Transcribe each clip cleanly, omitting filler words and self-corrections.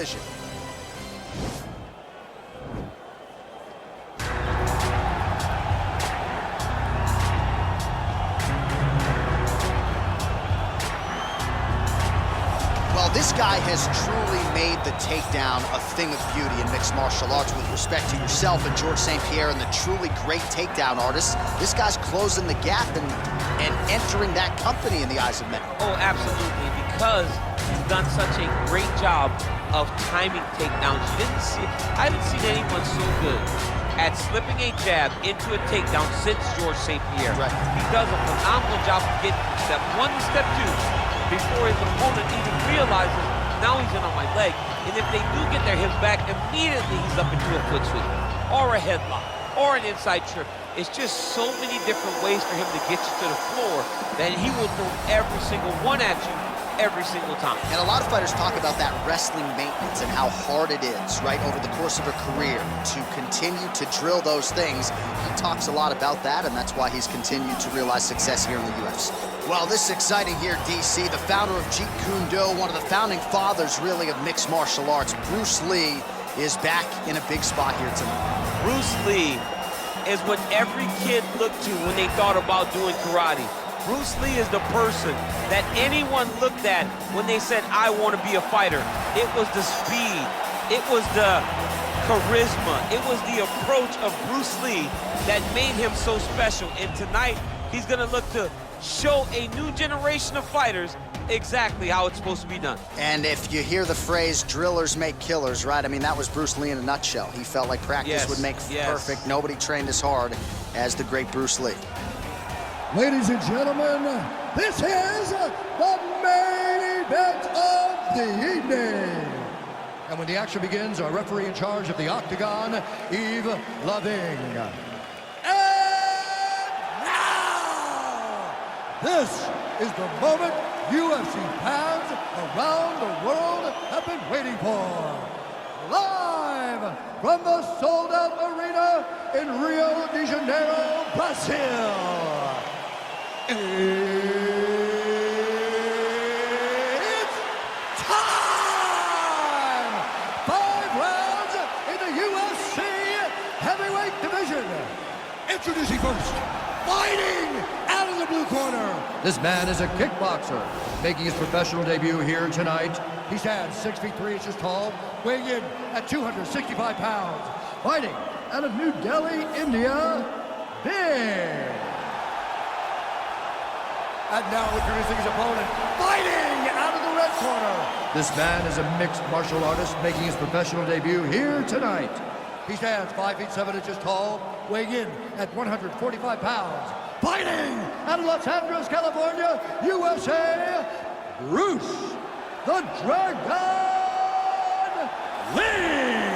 collision. Well, this guy has truly made the takedown a thing of beauty in mixed martial arts with respect to yourself and Georges St. Pierre and the truly great takedown artists. This guy's closing the gap and entering that company in the eyes of many. Oh, absolutely, because he's done such a great job of timing takedowns. I haven't seen anyone so good at slipping a jab into a takedown since Georges St. Pierre. Right. He does a phenomenal job of getting from step one to step two before his opponent even realizes now he's in on my leg. And if they do get their hips back, immediately he's up into a foot sweep or a headlock or an inside trip. It's just so many different ways for him to get you to the floor that he will throw every single one at you every single time. And a lot of fighters talk about that wrestling maintenance and how hard it is, right, over the course of a career to continue to drill those things. He talks a lot about that, and that's why he's continued to realize success here in the UFC. Well, this is exciting here, DC. The founder of Jeet Kune Do, one of the founding fathers, really, of mixed martial arts, Bruce Lee, is back in a big spot here tonight. Bruce Lee is what every kid looked to when they thought about doing karate. Bruce Lee is the person that anyone looked at when they said, I want to be a fighter. It was the speed, it was the charisma, it was the approach of Bruce Lee that made him so special. And tonight, he's gonna look to show a new generation of fighters exactly how it's supposed to be done. And if you hear the phrase, drillers make killers, right? I mean, that was Bruce Lee in a nutshell. He felt like practice would make perfect. Nobody trained as hard as the great Bruce Lee. Ladies and gentlemen, this is the main event of the evening. And when the action begins, our referee in charge of the Octagon, Yves Loving. And now, this is the moment UFC fans around the world have been waiting for. Live from the sold-out arena in Rio de Janeiro, Brazil. It's time! 5 rounds in the UFC heavyweight division. Introducing first, fighting out of the blue corner. This man is a kickboxer, making his professional debut here tonight. He stands 6 feet 3 inches tall, weighing in at 265 pounds. Fighting out of New Delhi, India, Big. And now introducing his opponent, fighting out of the red corner. This man is a mixed martial artist making his professional debut here tonight. He stands 5 feet 7 inches tall, weighing in at 145 pounds. Fighting out of Los Angeles, California, USA, Bruce the Dragon Lee.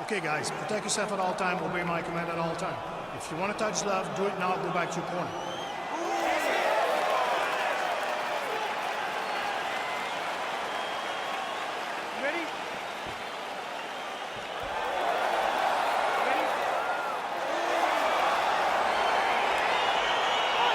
Okay, guys, protect yourself at all time, obey my command at all time. If you want to touch left, do it now, go back to your corner. Ready?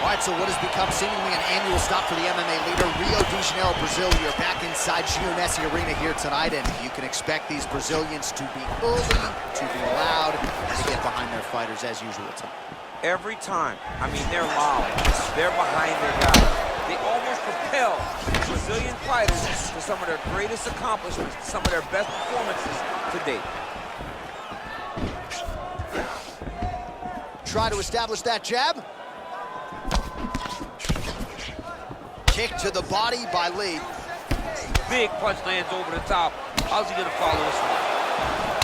All right, so what has become seemingly an annual stop for the MMA leader, Rio de Janeiro, Brazil. We are back inside Jeunesse Arena here tonight, and you can expect these Brazilians to be early, to be loud, to get behind their fighters as usual tonight. Every time, I mean, they're loud, they're behind their guys. They almost propel Brazilian fighters to some of their greatest accomplishments, some of their best performances to date. Try to establish that jab. Kick to the body by Lee. Big punch lands over the top. How's he gonna follow this one?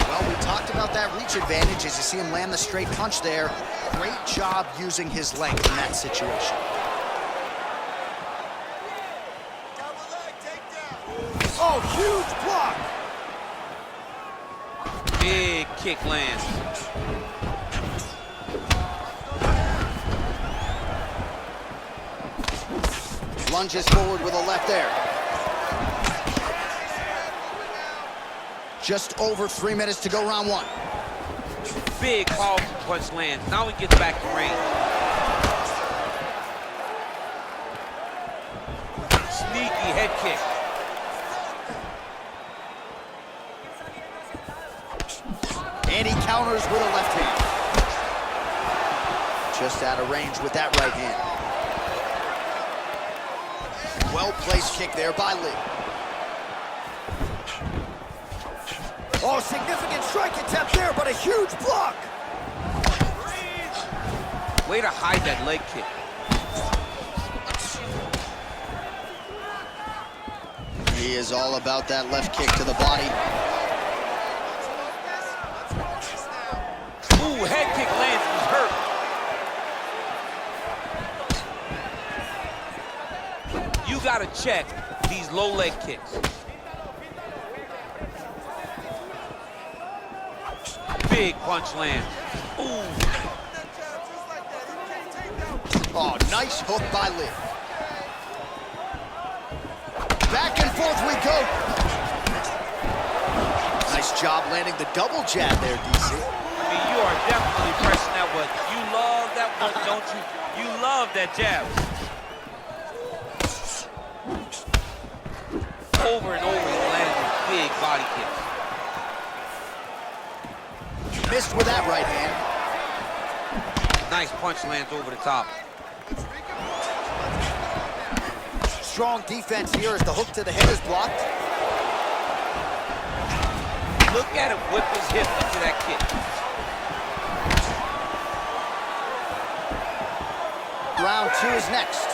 Well, we talked about that reach advantage as you see him land the straight punch there. Great job using his length in that situation. Oh, huge block! Big kick lands. Lunges forward with a left there. Just over 3 minutes to go, round one. Big, powerful punch lands. Now he gets back to range. Sneaky head kick. And he counters with a left hand. Just out of range with that right hand. Well-placed kick there by Lee. Oh, significant strike attempt there, but a huge block. Way to hide that leg kick. He is all about that left kick to the body. Ooh, head kick lands, he's hurt. You gotta check these low leg kicks. Big punch land. Ooh. Oh, nice hook by Lee. Back and forth we go. Nice job landing the double jab there, DC. I mean, you are definitely pressing that one. You love that one, don't you? You love that jab. Over and over, he landed with big body kicks. Missed with that right hand. Nice punch lands over the top. Strong defense here as the hook to the head is blocked. Look at him whip his hip into that kick. Round 2 is next.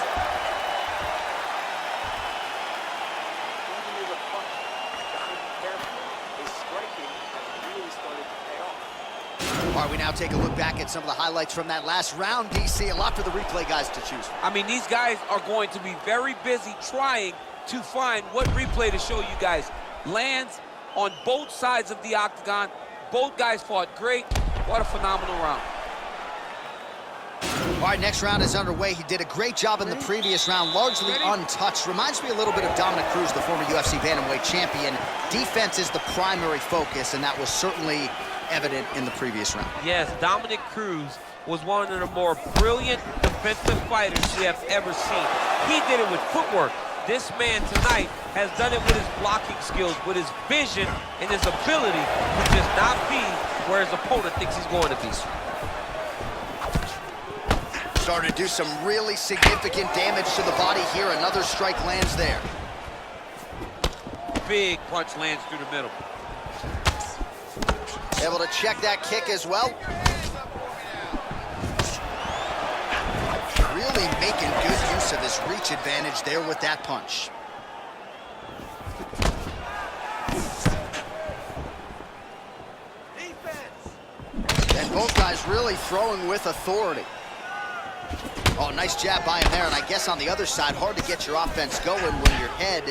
All right, we now take a look back at some of the highlights from that last round, DC. A lot for the replay guys to choose from. I mean, these guys are going to be very busy trying to find what replay to show you guys. Lands on both sides of the octagon. Both guys fought great. What a phenomenal round. All right, next round is underway. He did a great job in the previous round, largely untouched. Reminds me a little bit of Dominic Cruz, the former UFC bantamweight champion. Defense is the primary focus, and that was certainly evident in the previous round. Yes, Dominic Cruz was one of the more brilliant defensive fighters we have ever seen. He did it with footwork. This man tonight has done it with his blocking skills, with his vision, and his ability to just not be where his opponent thinks he's going to be. Starting to do some really significant damage to the body here. Another strike lands there. Big punch lands through the middle. Able to check that kick as well. Really making good use of his reach advantage there with that punch. And both guys really throwing with authority. Oh, nice jab by him there, and I guess on the other side, hard to get your offense going when your head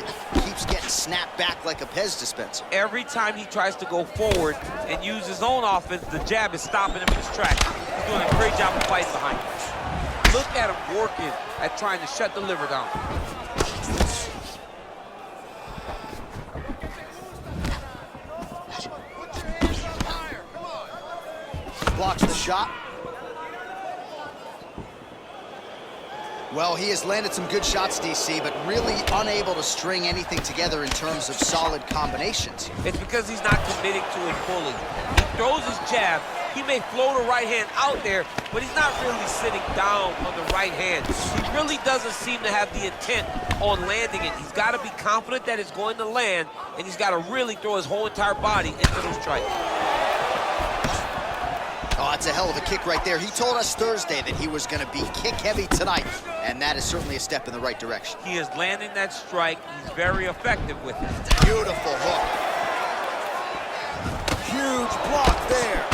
keeps getting snapped back like a Pez dispenser. Every time he tries to go forward and use his own offense, the jab is stopping him in his tracks. He's doing a great job of fighting behind him. Look at him working at trying to shut the liver down. Blocks the shot. Well, he has landed some good shots, DC, but really unable to string anything together in terms of solid combinations. It's because he's not committing to it fully. He throws his jab. He may float a right hand out there, but he's not really sitting down on the right hand. He really doesn't seem to have the intent on landing it. He's got to be confident that it's going to land, and he's got to really throw his whole entire body into those strikes. Oh, that's a hell of a kick right there. He told us Thursday that he was going to be kick-heavy tonight, and that is certainly a step in the right direction. He is landing that strike. He's very effective with it. Beautiful hook. Huge block there.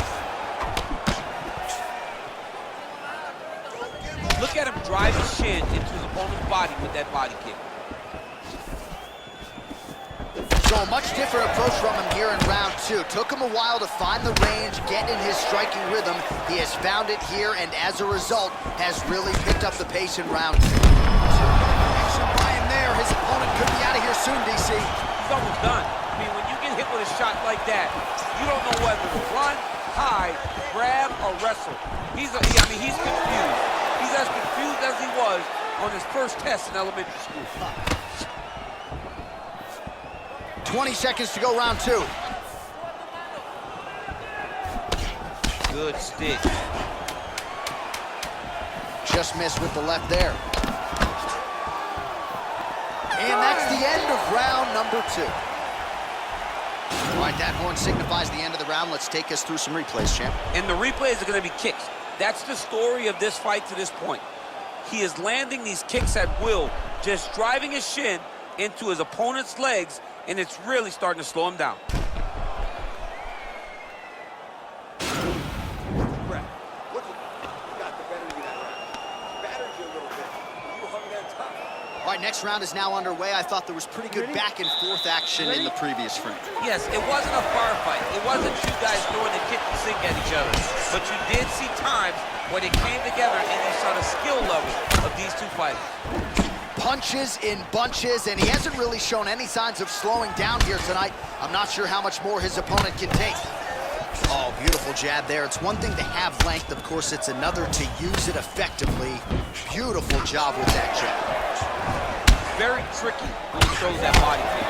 Look at him drive his shin into his opponent's body with that body kick. So a much different approach from him here in round 2. Took him a while to find the range, get in his striking rhythm. He has found it here, and as a result, has really picked up the pace in round 2. Action by him there. His opponent could be out of here soon, DC. He's almost done. I mean, when you get hit with a shot like that, you don't know whether to run, tie, grab, or wrestle. He's confused. He's as confused as he was on his first test in elementary school. 20 seconds to go, round 2. Good stick. Just missed with the left there. And that's the end of round number 2. All right, that horn signifies the end of the round. Let's take us through some replays, champ. And the replays are going to be kicks. That's the story of this fight to this point. He is landing these kicks at will, just driving his shin into his opponent's legs, and it's really starting to slow him down. All right, next round is now underway. I thought there was pretty good back and forth action in the previous frame. Yes, it wasn't a firefight. It wasn't two guys throwing the kick and sink at each other. But you did see times when it came together and you saw the skill level of these two fighters. Punches in bunches, and he hasn't really shown any signs of slowing down here tonight. I'm not sure how much more his opponent can take. Oh, beautiful jab there. It's one thing to have length. Of course, it's another to use it effectively. Beautiful job with that jab. Very tricky when he throws that body kick.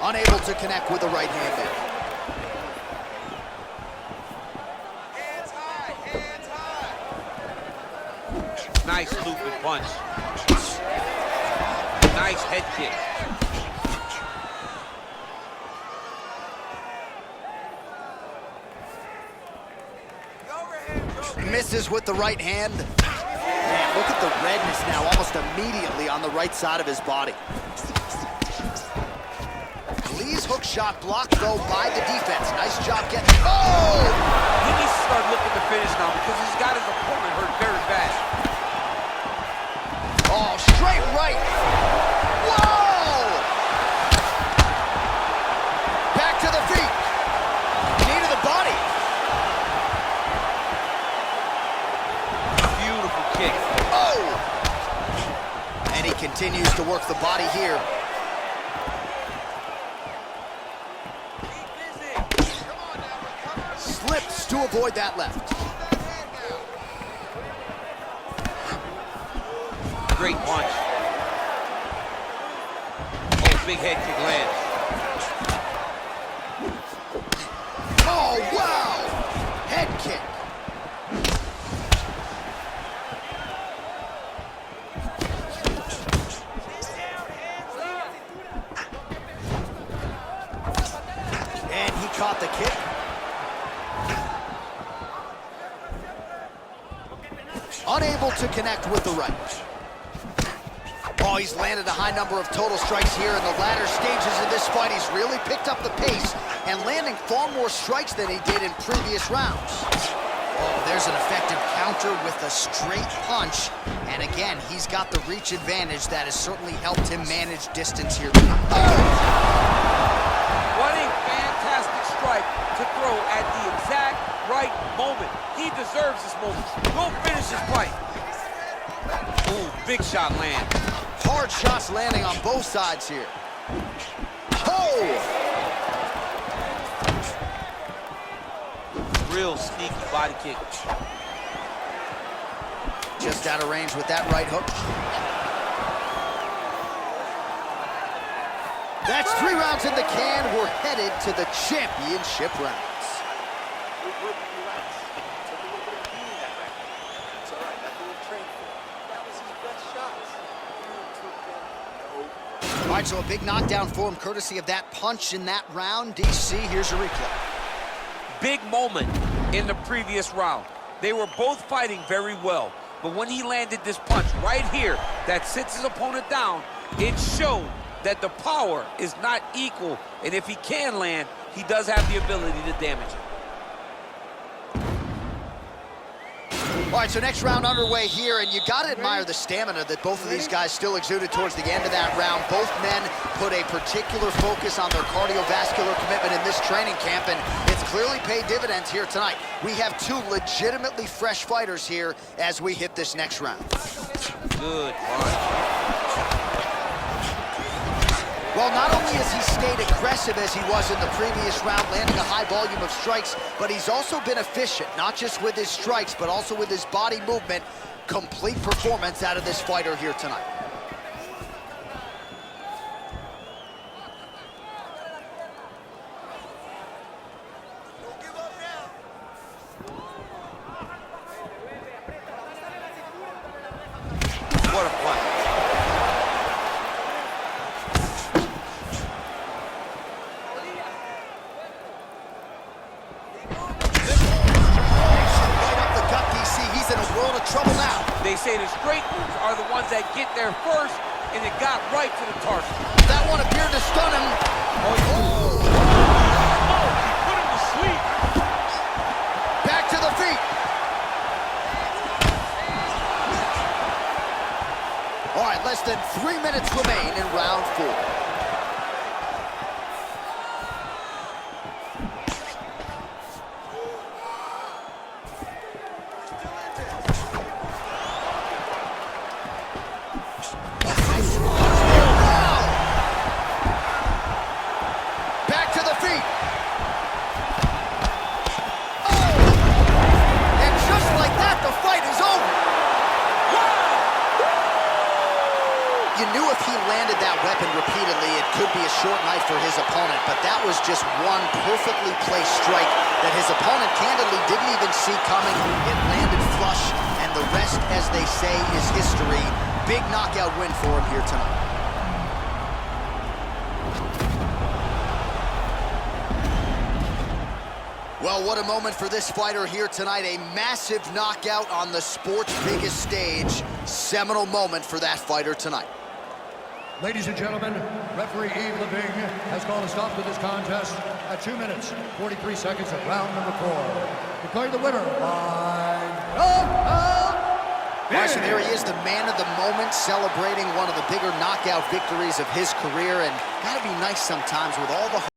Unable to connect with the right hand there. Hands high, hands high. Nice looping punch. Nice head kick. Misses with the right hand. Man, look at the redness now almost immediately on the right side of his body. Lee's hook shot blocked, though, by the defense. Nice job getting... Oh! He needs to start looking to finish now because he's got his opponent hurt very bad. Oh, straight right. Whoa! Back to the feet. Knee to the body. Beautiful kick. Oh! And he continues to work the body here. Slips to avoid that left. Great punch. Oh, big head kick lands. Oh, wow! Head kick. And he caught the kick. Unable to connect with the right. Oh, he's landed a high number of total strikes here in the latter stages of this fight. He's really picked up the pace and landing far more strikes than he did in previous rounds. Oh, there's an effective counter with a straight punch. And again, he's got the reach advantage that has certainly helped him manage distance here. Oh! What a fantastic strike to throw at the exact right moment. He deserves this moment. Go finish his fight. Ooh, big shot land. Hard shots landing on both sides here. Oh! Real sneaky body kick. Just out of range with that right hook. That's 3 rounds in the can. We're headed to the championship rounds. All right, so a big knockdown for him, courtesy of that punch in that round. DC, here's your replay. Big moment in the previous round. They were both fighting very well, but when he landed this punch right here that sits his opponent down, it showed that the power is not equal, and if he can land, he does have the ability to damage it. All right, so next round underway here, and you got to admire the stamina that both of these guys still exuded towards the end of that round. Both men put a particular focus on their cardiovascular commitment in this training camp, and it's clearly paid dividends here tonight. We have 2 legitimately fresh fighters here as we hit this next round. Good punch. Well, not only has he stayed aggressive as he was in the previous round, landing a high volume of strikes, but he's also been efficient, not just with his strikes, but also with his body movement. Complete performance out of this fighter here tonight. What a fight. Right up the gut, DC. He's in a world of trouble now. They say the straight moves are the ones that get there first, and it got right to the target. That one appeared to stun him. Oh, he put him to sleep. Back to the feet. All right, less than 3 minutes remain in round 4. Back to the feet. Oh! And just like that, the fight is over. You knew if he landed that weapon repeatedly, it could be a short night for his opponent, but that was just one perfectly placed strike that his opponent candidly didn't even see coming. It landed flush, and the rest, as they say, is history. Big knockout win for him here tonight. Well, what a moment for this fighter here tonight. A massive knockout on the sport's biggest stage. Seminal moment for that fighter tonight. Ladies and gentlemen, referee Yves Leving has called a stop to this contest at 2 minutes, 43 seconds of round number 4. Declaring the winner by knockout. All right, so there he is, the man of the moment, celebrating one of the bigger knockout victories of his career. And gotta be nice sometimes with all the